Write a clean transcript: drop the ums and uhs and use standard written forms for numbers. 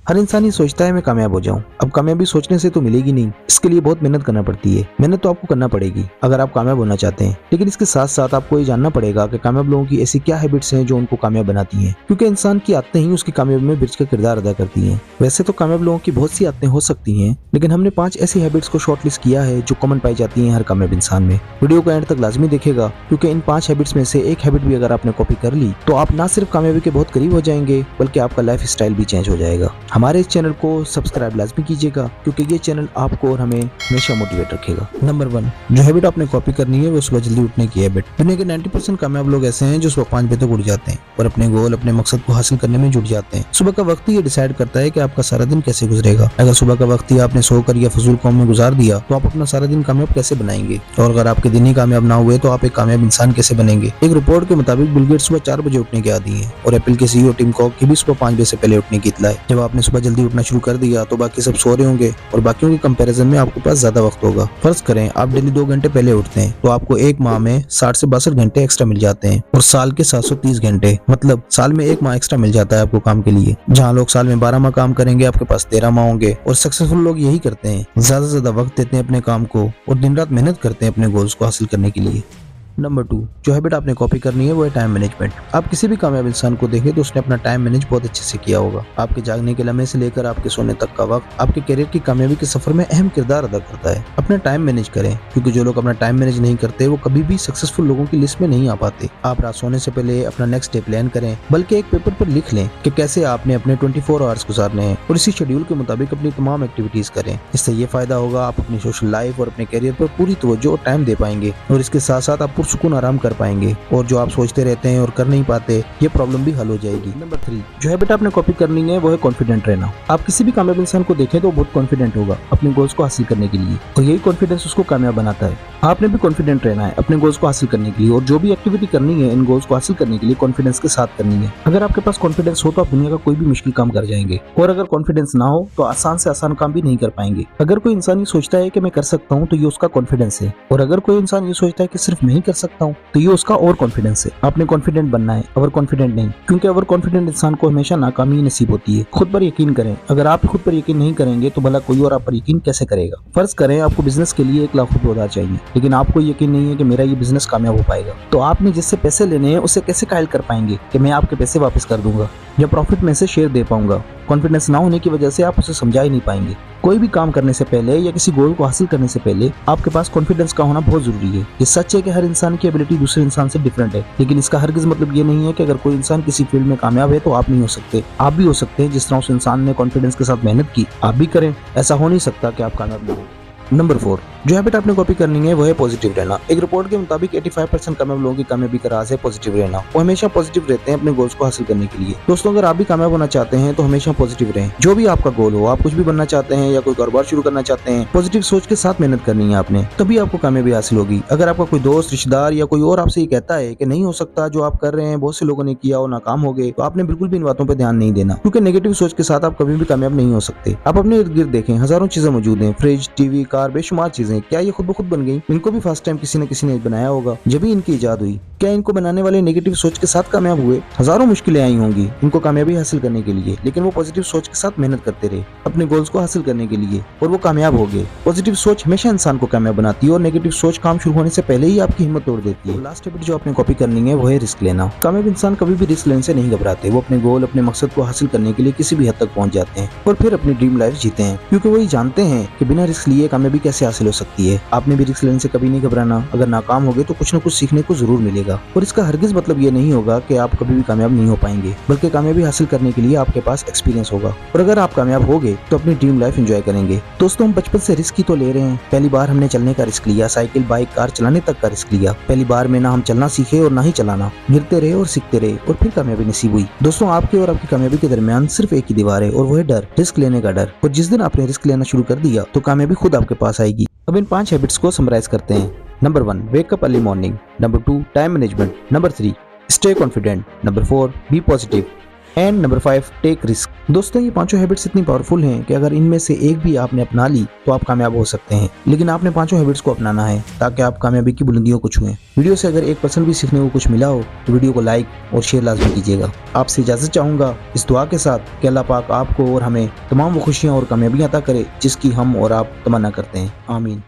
हर इंसान ये सोचता है मैं कामयाब हो जाऊं। अब कामयाबी सोचने से तो मिलेगी नहीं, इसके लिए बहुत मेहनत करना पड़ती है। मेहनत तो आपको करना पड़ेगी अगर आप कामयाब होना चाहते हैं, लेकिन इसके साथ साथ आपको ये जानना पड़ेगा कि कामयाब लोगों की ऐसी क्या हैबिट्स हैं जो उनको कामयाब बनाती हैं, क्योंकि इंसान की आदतें ही उसकी कामयाबी में ब्रिज का किरदार अदा करती हैं। वैसे तो कामयाब लोगों की बहुत सी आदतें हो सकती हैं, लेकिन हमने 5 ऐसी हैबिट्स को शॉर्टलिस्ट किया है जो कॉमन पाई जाती हैं हर कामयाब इंसान में। वीडियो को एंड तक लाजमी देखेगा, क्योंकि इन 5 हैबिट्स में से एक हैबिट भी अगर आपने कॉपी कर ली तो आप ना सिर्फ कामयाबी के बहुत करीब हो जाएंगे, बल्कि आपका लाइफ स्टाइल भी चेंज हो जाएगा। हमारे इस चैनल को सब्सक्राइब लाजमी कीजिएगा, क्योंकि ये चैनल आपको और हमें हमेशा मोटिवेट रखेगा। नंबर 1, जो हैबिट आपने कॉपी करनी है वो सुबह जल्दी उठने की हैबिट। दुनिया के 90% कामयाब लोग ऐसे हैं जो सुबह 5 बजे तक उठ जाते हैं और अपने गोल, अपने मकसद को हासिल करने में जुट जाते हैं। सुबह का वक्त ही ये डिसाइड करता है कि आपका सारा दिन कैसे गुजरेगा। अगर सुबह का वक्त ही आपने सोकर या फजूल काम में गुजार दिया तो आप अपना सारा दिन कामयाब कैसे बनाएंगे, और अगर आपके दिन ही कामयाब ना हुए तो आप एक कामयाब इंसान कैसे बनेंगे। एक रिपोर्ट के मुताबिक बिल गेट्स सुबह 4 बजे उठने के आदी हैं और एप्पल के CEO टिम कुक की भी सुबह 5 बजे से पहले उठने की इत्तला है। जब आपने सुबह जल्दी उठना शुरू कर दिया तो बाकी सब सो रहे होंगे और बाकियों के कंपैरिजन में आपके पास ज्यादा वक्त होगा। फर्ज करें आप डेली 2 घंटे पहले उठते हैं तो आपको एक माह में 60 से 62 घंटे एक्स्ट्रा मिल जाते हैं, और साल के 730 घंटे, मतलब साल में एक माह एक्स्ट्रा मिल जाता है आपको काम के लिए। जहाँ लोग साल में 12 माह काम करेंगे, आपके पास 13 माह होंगे। और सक्सेसफुल लोग यही करते हैं, ज्यादा से ज्यादा वक्त देते हैं अपने काम को और दिन रात मेहनत करते हैं अपने गोल्स को हासिल करने के लिए। नंबर 2, जो हैबिट आपने कॉपी करनी है वो है टाइम मैनेजमेंट। आप किसी भी कामयाब इंसान को देखें तो उसने अपना टाइम मैनेज बहुत अच्छे से किया होगा। आपके जागने के लम्हे से लेकर आपके सोने तक का वक्त आपके करियर की कामयाबी के सफर में अहम किरदार अदा करता है। अपना टाइम मैनेज करें, क्योंकि जो लोग अपना टाइम मैनेज नहीं करते वो कभी भी सक्सेसफुल लोगों की लिस्ट में नहीं आ पाते। आप रात सोने से पहले अपना नेक्स्ट डे प्लान करें, बल्कि एक पेपर पर लिख लें कि कैसे आपने अपने 24 आवर्स गुजारने हैं और इसी शेड्यूल के मुताबिक अपनी तमाम एक्टिविटीज करें। इससे ये फायदा होगा, आप अपनी सोशल लाइफ और अपने करियर पर पूरी तवज्जो और टाइम दे पाएंगे, और इसके साथ साथ आप पुरसुकून आराम कर पाएंगे, और जो आप सोचते रहते हैं और कर नहीं पाते ये प्रॉब्लम भी हल हो जाएगी। नंबर 3, जो हैबिट आपने कॉपी करनी है वो है कॉन्फिडेंट रहना। आप किसी भी कामयाब इंसान को देखें तो बहुत कॉन्फिडेंट होगा अपने गोल्स को हासिल करने के लिए, और यही कॉन्फिडेंस उसको कामयाब बनाता है। आपने भी कॉन्फिडेंट रहना है अपने गोल्स को हासिल करने के लिए, और जो भी एक्टिविटी करनी है इन गोल्स को हासिल करने के लिए कॉन्फिडेंस के साथ करनी है। अगर आपके पास कॉन्फिडेंस हो तो आप दुनिया का कोई भी मुश्किल काम कर जाएंगे, और अगर कॉन्फिडेंस ना हो तो आसान से आसान काम भी नहीं कर पाएंगे। अगर कोई इंसान ये सोचता है कि मैं कर सकता हूँ तो ये उसका कॉन्फिडेंस है, और अगर कोई इंसान ये सोचता है कि सिर्फ मैं ही कर सकता हूँ तो ये उसका और कॉन्फिडेंस है। आपने कॉन्फिडेंट बनना है, ओवर कॉन्फिडेंट नहीं, क्योंकि ओवर कॉन्फिडेंट इंसान को हमेशा नाकामी नसीब होती है। खुद पर यकीन करें, अगर आप खुद पर यकीन नहीं करेंगे तो भला कोई और आप पर यकीन कैसे करेगा। फर्ज करें आपको बिजनेस के लिए 1 लाख रुपए उधार चाहिए, लेकिन आपको यकीन नहीं है कि मेरा ये बिजनेस कामयाब हो पाएगा, तो आपने जिससे पैसे लेने हैं उसे कैसे कायल कर पाएंगे कि मैं आपके पैसे वापस कर दूंगा या प्रॉफिट में से शेयर दे पाऊंगा। कॉन्फिडेंस ना होने की वजह से आप उसे समझा ही नहीं पाएंगे। कोई भी काम करने से पहले या किसी गोल को हासिल करने से पहले आपके पास कॉन्फिडेंस का होना बहुत जरूरी है। ये सच है कि हर इंसान की एबिलिटी दूसरे इंसान से डिफरेंट है, लेकिन इसका हरगिज मतलब ये नहीं है कि अगर कोई इंसान किसी फील्ड में कामयाब है तो आप नहीं हो सकते। आप भी हो सकते हैं। जिस तरह उस इंसान ने कॉन्फिडेंस के साथ मेहनत की, आप भी करें। ऐसा हो नहीं सकता कि आप कामयाब ना हो। नंबर 4, जो हैबिट आपने कॉपी करनी है वो है पॉजिटिव रहना। एक रिपोर्ट के मुताबिक 85% कामयाब लोगों की कामयाबी का राज है पॉजिटिव रहना। वो हमेशा पॉजिटिव रहते हैं अपने गोल्स को हासिल करने के लिए। दोस्तों, अगर आप भी कामयाब होना चाहते हैं तो हमेशा पॉजिटिव रहें। जो भी आपका गोल हो, आप कुछ भी बनना चाहते हैं या कोई कारोबार शुरू करना चाहते हैं, पॉजिटिव सोच के साथ मेहनत करनी है आपने, तभी आपको कामयाबी हासिल होगी। अगर आपका कोई दोस्त, रिश्तेदार या कोई और आपसे ये कहता है कि नहीं हो सकता, जो आप कर रहे हैं बहुत से लोगों ने किया और नाकाम हो गए, तो आपने बिल्कुल भी इन बातों पर ध्यान नहीं देना, क्योंकि नेगेटिव सोच के साथ आप कभी भी कामयाब नहीं हो सकते। आप अपने इर्द गिर्द देखें, हजारों चीजें मौजूद हैं, फ्रिज, टीवी, कार, बेशुमार चीजें। क्या ये खुद ब खुद बन गई? इनको भी फर्स्ट टाइम किसी न किसी ने बनाया होगा, जब ही इनकी इजाद हुई। क्या इनको बनाने वाले नेगेटिव सोच के साथ कामयाब हुए? हजारों मुश्किलें आई होंगी इनको कामयाबी हासिल करने के लिए, लेकिन वो पॉजिटिव सोच के साथ मेहनत करते रहे अपने गोल्स को हासिल करने के लिए, और वो कामयाब हो गए। पॉजिटिव सोच हमेशा इंसान को कामयाब बनाती है, और नेगेटिव सोच काम शुरू होने से पहले ही आपकी हिम्मत तोड़ देती है। लास्ट हैबिट जो आपने कॉपी करनी है वो है रिस्क लेना। कामयाब इंसान कभी भी रिस्क लेने से नहीं घबराते। वो अपने गोल, अपने मकसद को हासिल करने के लिए किसी भी हद तक पहुंच जाते हैं और फिर अपनी ड्रीम लाइफ जीते हैं, क्योंकि वो ये जानते हैं कि बिना रिस्क लिए कामयाबी कैसे हासिल हो सकती है। आपने भी रिस्क लेने से कभी नहीं घबराना। अगर नाकाम हो गए तो कुछ न कुछ सीखने को जरूर मिलेगा, और इसका हरगिज मतलब ये नहीं होगा कि आप कभी भी कामयाब नहीं हो पाएंगे, बल्कि कामयाबी हासिल करने के लिए आपके पास एक्सपीरियंस होगा। और अगर आप कामयाब हो गए तो अपनी ड्रीम लाइफ एंजॉय करेंगे। दोस्तों, हम बचपन से रिस्क ही तो ले रहे हैं। पहली बार हमने चलने का रिस्क लिया, साइकिल, बाइक, कार चलाने तक का रिस्क लिया। पहली बार में ना हम चलना सीखे और ना ही चलाना, गिरते रहे और सीखते रहे, और फिर कामयाबी नसीब हुई। दोस्तों, आपके और आपकी कामयाबी के दरमियान सिर्फ एक ही दीवार है, और वो है डर, रिस्क लेने का डर। और जिस दिन आपने रिस्क लेना शुरू कर दिया तो कामयाबी खुद आपके पास आएगी। अब इन 5 हैबिट्स को समराइज करते हैं। Number 1, wake up early morning. Number 2, time management. Number 3, stay confident. Number 4, be positive. And number 5, take risk. दोस्तों ये पांचों हैबिट्स इतनी पावरफुल हैं कि अगर इनमें से एक भी आपने अपना ली तो आप कामयाब हो सकते हैं, लेकिन आपने पांचों हैबिट्स को अपनाना है ताकि आप कामयाबी की बुलंदियों को छुएं। वीडियो से अगर 1% भी सीखने को कुछ मिला हो तो वीडियो को लाइक और शेयर लाजमी कीजिएगा। आपसे इजाजत चाहूंगा इस दुआ के साथ कि अल्लाह पाक आपको और हमें तमाम वो खुशियां और कामयाबियां अता करे जिसकी हम और आप तमन्ना करते हैं। आमीन।